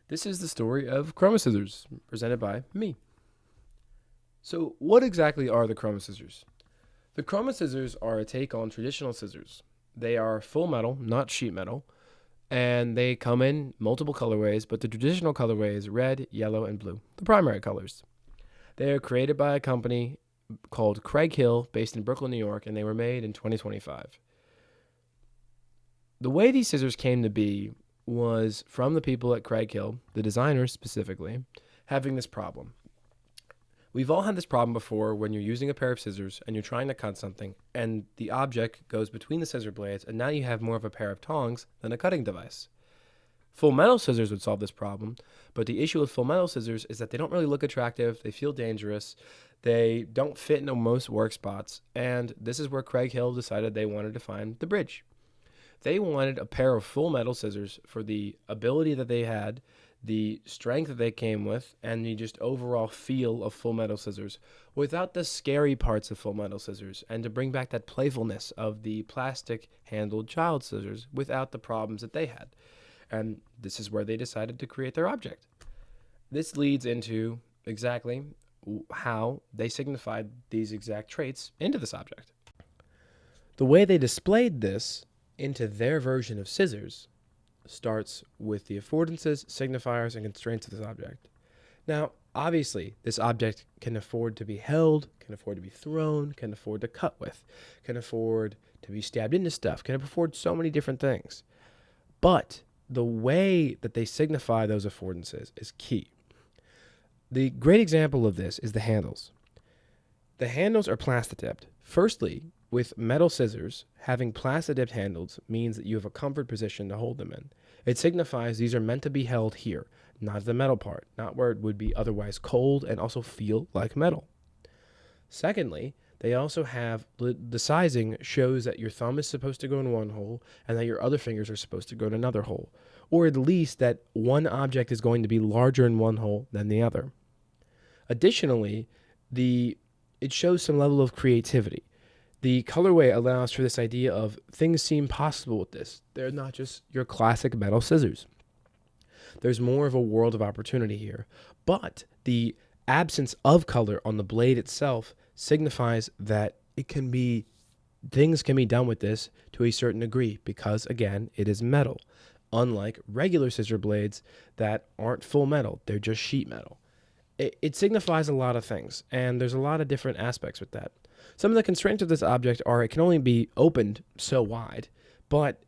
This is the story of Chroma Scissors, presented by me. So, what exactly are the Chroma Scissors? The Chroma Scissors are a take on traditional scissors. They are full metal, not sheet metal, and they come in multiple colorways, but the traditional colorway is red, yellow, and blue, the primary colors. They are created by a company called Craighill, based in Brooklyn, New York, and they were made in 2025. The way these scissors came to be was from the people at Craighill, the designers specifically, having this problem. We've all had this problem before when you're using a pair of scissors and you're trying to cut something and the object goes between the scissor blades and now you have more of a pair of tongs than a cutting device. Full metal scissors would solve this problem, but the issue with full metal scissors is that they don't really look attractive, they feel dangerous, they don't fit into most work spots, and this is where Craighill decided they wanted to find the bridge. They wanted a pair of full metal scissors for the ability that they had, the strength that they came with, and the just overall feel of full metal scissors without the scary parts of full metal scissors, and to bring back that playfulness of the plastic handled child scissors without the problems that they had. And this is where they decided to create their object. This leads into exactly how they signified these exact traits into this object. The way they displayed this into their version of scissors starts with the affordances, signifiers, and constraints of this object. Now, obviously, this object can afford to be held, can afford to be thrown, can afford to cut with, can afford to be stabbed into stuff, can afford so many different things. But the way that they signify those affordances is key. The great example of this is the handles. The handles are plastic dipped. Firstly, with metal scissors, having plastic dipped handles means that you have a comfort position to hold them in. It signifies these are meant to be held here, not the metal part, not where it would be otherwise cold and also feel like metal. Secondly, they also have the sizing shows that your thumb is supposed to go in one hole and that your other fingers are supposed to go in another hole, or at least that one object is going to be larger in one hole than the other. Additionally, it shows some level of creativity. The colorway allows for this idea of things seem possible with this. They're not just your classic metal scissors. There's more of a world of opportunity here. But the absence of color on the blade itself signifies that things can be done with this to a certain degree because, again, it is metal. Unlike regular scissor blades that aren't full metal, they're just sheet metal. It signifies a lot of things, and there's a lot of different aspects with that. Some of the constraints of this object are it can only be opened so wide, but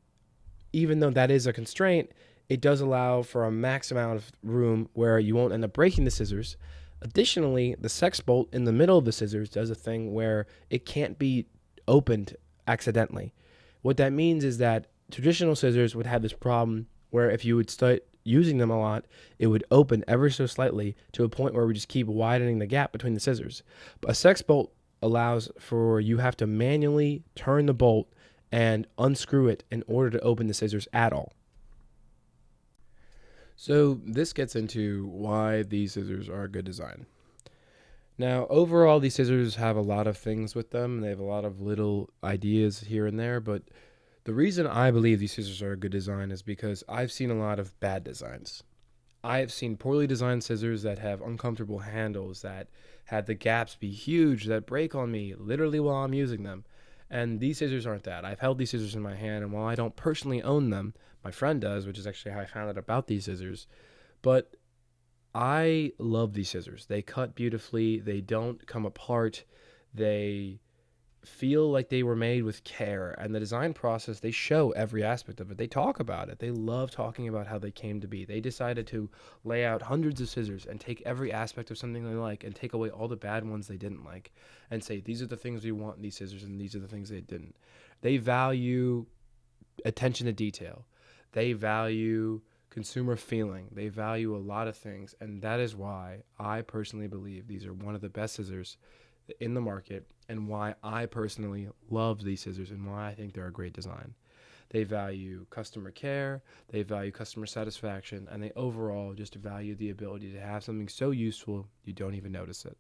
even though that is a constraint, it does allow for a max amount of room where you won't end up breaking the scissors. Additionally, the sex bolt in the middle of the scissors does a thing where it can't be opened accidentally. What that means is that traditional scissors would have this problem where if you would start using them a lot, it would open ever so slightly to a point where we just keep widening the gap between the scissors. But a sex bolt allows for you have to manually turn the bolt and unscrew it in order to open the scissors at all. So this gets into why these scissors are a good design. Now, overall, these scissors have a lot of things with them. They have a lot of little ideas here and there, but the reason I believe these scissors are a good design is because I've seen a lot of bad designs. I have seen poorly designed scissors that have uncomfortable handles, that had the gaps be huge, that break on me literally while I'm using them. And these scissors aren't that. I've held these scissors in my hand, and while I don't personally own them, my friend does, which is actually how I found out about these scissors. But I love these scissors. They cut beautifully, they don't come apart, they feel like they were made with care, and the design process, they show every aspect of it. They talk about it. They love talking about how they came to be. They decided to lay out hundreds of scissors and take every aspect of something they like and take away all the bad ones they didn't like and say these are the things we want in these scissors and these are the things they didn't. They value attention to detail. They value consumer feeling. They value a lot of things, and that is why I personally believe these are one of the best scissors in the market, and why I personally love these scissors and why I think they're a great design. They value customer care, they value customer satisfaction, and they overall just value the ability to have something so useful you don't even notice it.